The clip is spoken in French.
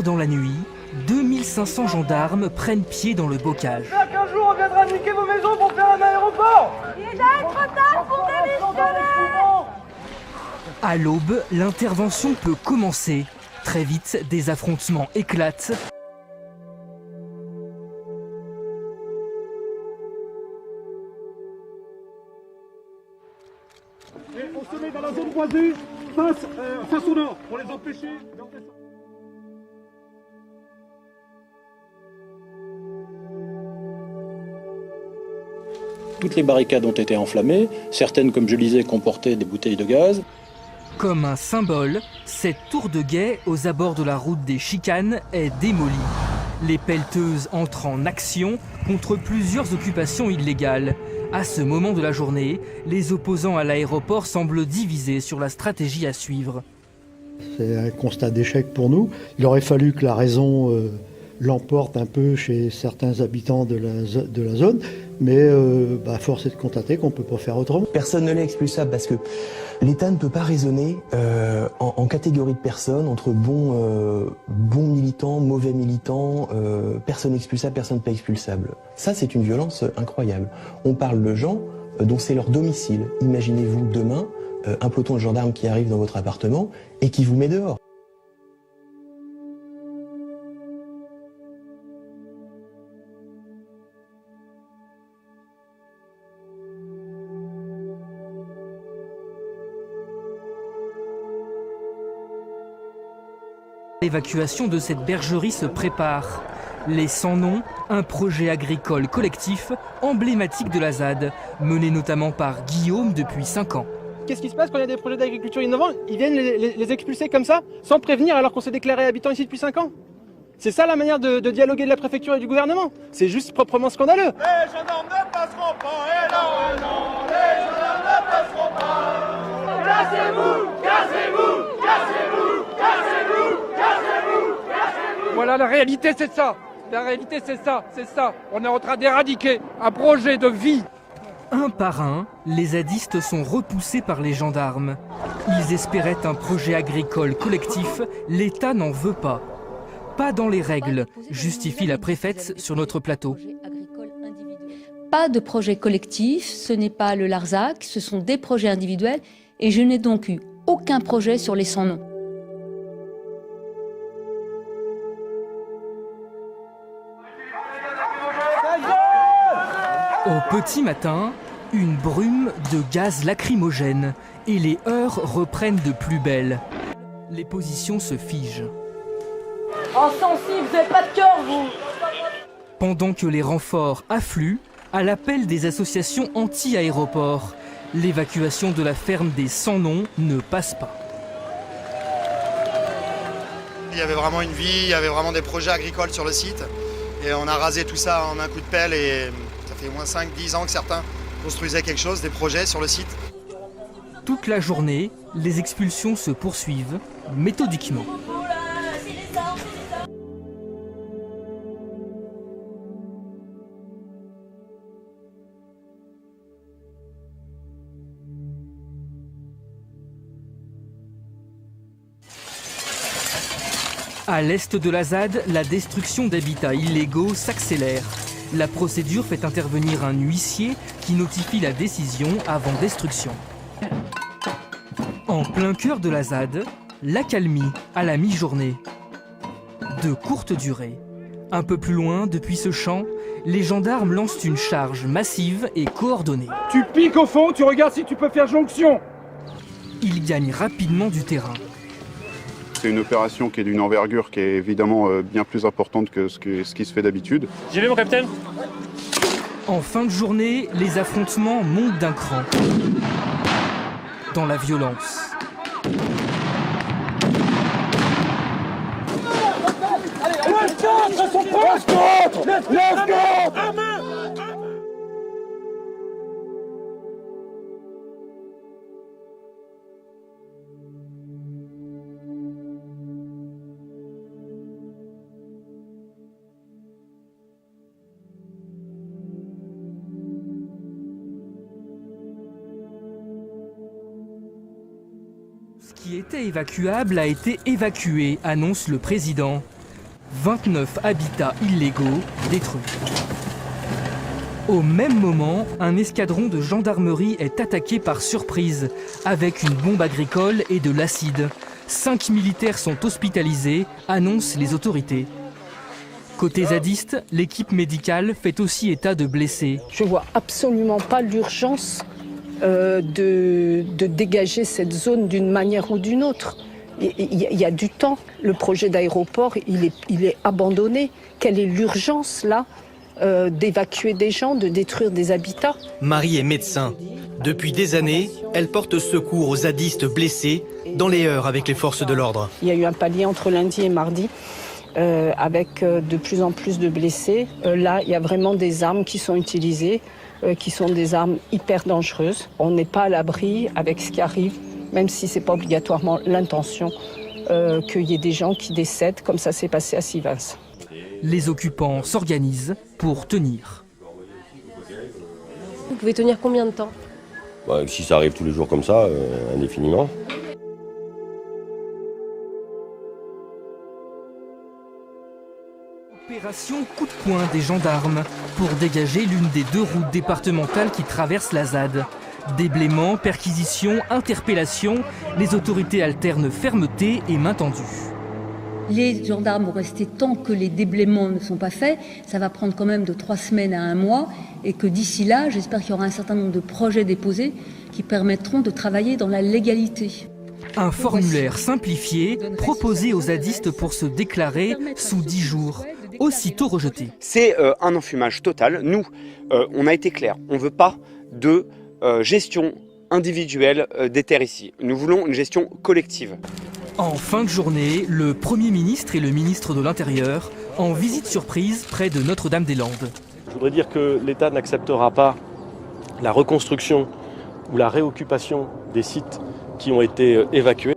tard dans la nuit, 2500 gendarmes prennent pied dans le bocage. Qu'un jour on viendra niquer vos maisons pour faire un aéroport. Il est trop tard pour démissionner. À l'aube, l'intervention peut commencer. Très vite, des affrontements éclatent. Et on se met dans la zone voisine, face au nord, pour les empêcher d'entrer. Toutes les barricades ont été enflammées, certaines, comme je le disais, comportaient des bouteilles de gaz. Comme un symbole, cette tour de guet aux abords de la route des Chicanes est démolie. Les pelleteuses entrent en action contre plusieurs occupations illégales. À ce moment de la journée, les opposants à l'aéroport semblent divisés sur la stratégie à suivre. C'est un constat d'échec pour nous. Il aurait fallu que la raison l'emporte un peu chez certains habitants de la zone, mais force est de constater qu'on ne peut pas faire autrement. Personne ne l'est expulsable parce que l'État ne peut pas raisonner en catégorie de personnes entre bons militants, mauvais militants, personne expulsable, personne pas expulsable. Ça, c'est une violence incroyable. On parle de gens dont c'est leur domicile. Imaginez-vous demain un peloton de gendarmes qui arrive dans votre appartement et qui vous met dehors. L'évacuation de cette bergerie se prépare. Les Sans Noms, un projet agricole collectif emblématique de la ZAD, mené notamment par Guillaume depuis 5 ans. Qu'est-ce qui se passe quand il y a des projets d'agriculture innovants? Ils viennent les expulser comme ça, sans prévenir, alors qu'on s'est déclaré habitant ici depuis 5 ans. C'est ça la manière de dialoguer de la préfecture et du gouvernement. C'est juste proprement scandaleux. Les gendarmes ne passeront pas, et non, les gendarmes ne passeront pas. Cassez-vous, cassez-vous, cassez-vous, cassez-vous, cassez-vous, cassez-vous. Voilà, la réalité c'est ça. La réalité c'est ça. On est en train d'éradiquer un projet de vie. Un par un, les zadistes sont repoussés par les gendarmes. Ils espéraient un projet agricole collectif, l'État n'en veut pas. Pas dans les règles, justifie la préfète sur notre plateau. Pas de projet collectif, ce n'est pas le Larzac, ce sont des projets individuels et je n'ai donc eu aucun projet sur les Sans Noms. Au petit matin, une brume de gaz lacrymogène et les heurts reprennent de plus belle. Les positions se figent. Insensible, vous n'avez pas de cœur, vous. Pendant que les renforts affluent, à l'appel des associations anti-aéroports, l'évacuation de la ferme des Sans Noms ne passe pas. Il y avait vraiment une vie, il y avait vraiment des projets agricoles sur le site. Et on a rasé tout ça en un coup de pelle et ça fait au moins 5-10 ans que certains construisaient quelque chose, des projets sur le site. Toute la journée, les expulsions se poursuivent méthodiquement. À l'est de la ZAD, la destruction d'habitats illégaux s'accélère. La procédure fait intervenir un huissier qui notifie la décision avant destruction. En plein cœur de la ZAD, l'accalmie à la mi-journée. De courte durée. Un peu plus loin, depuis ce champ, les gendarmes lancent une charge massive et coordonnée. Tu piques au fond, tu regardes si tu peux faire jonction. Ils gagnent rapidement du terrain. C'est une opération qui est d'une envergure qui est évidemment bien plus importante que ce qui se fait d'habitude. J'y vais mon capitaine. En fin de journée, les affrontements montent d'un cran. Dans la violence. Ce qui était évacuable a été évacué, annonce le président. 29 habitats illégaux détruits. Au même moment, un escadron de gendarmerie est attaqué par surprise, avec une bombe agricole et de l'acide. 5 militaires sont hospitalisés, annoncent les autorités. Côté zadiste, l'équipe médicale fait aussi état de blessés. Je ne vois absolument pas l'urgence de dégager cette zone d'une manière ou d'une autre. Il y a du temps. Le projet d'aéroport, il est abandonné. Quelle est l'urgence là d'évacuer des gens, de détruire des habitats? Marie est médecin. Depuis des années, elle porte secours aux zadistes blessés dans les heurts avec les forces de l'ordre. Il y a eu un palier entre lundi et mardi avec de plus en plus de blessés. Là, il y a vraiment des armes qui sont utilisées, qui sont des armes hyper dangereuses. On n'est pas à l'abri avec ce qui arrive, même si ce n'est pas obligatoirement l'intention qu'il y ait des gens qui décèdent, comme ça s'est passé à Sivas. Les occupants s'organisent pour tenir. Vous pouvez tenir combien de temps? Si ça arrive tous les jours comme ça, indéfiniment. Opération coup de poing des gendarmes pour dégager l'une des 2 routes départementales qui traversent la ZAD. Déblaiement, perquisition, interpellation, les autorités alternent fermeté et main tendue. Les gendarmes vont rester tant que les déblaiements ne sont pas faits. Ça va prendre quand même de 3 semaines à 1 mois. Et que d'ici là, j'espère qu'il y aura un certain nombre de projets déposés qui permettront de travailler dans la légalité. Un formulaire simplifié proposé aux zadistes pour se déclarer sous 10 jours, aussitôt rejeté. C'est un enfumage total. Nous, on a été clair, on ne veut pas de gestion individuelle des terres ici. Nous voulons une gestion collective. En fin de journée, le Premier ministre et le ministre de l'Intérieur en visite surprise près de Notre-Dame-des-Landes. Je voudrais dire que l'État n'acceptera pas la reconstruction ou la réoccupation des sites qui ont été évacués.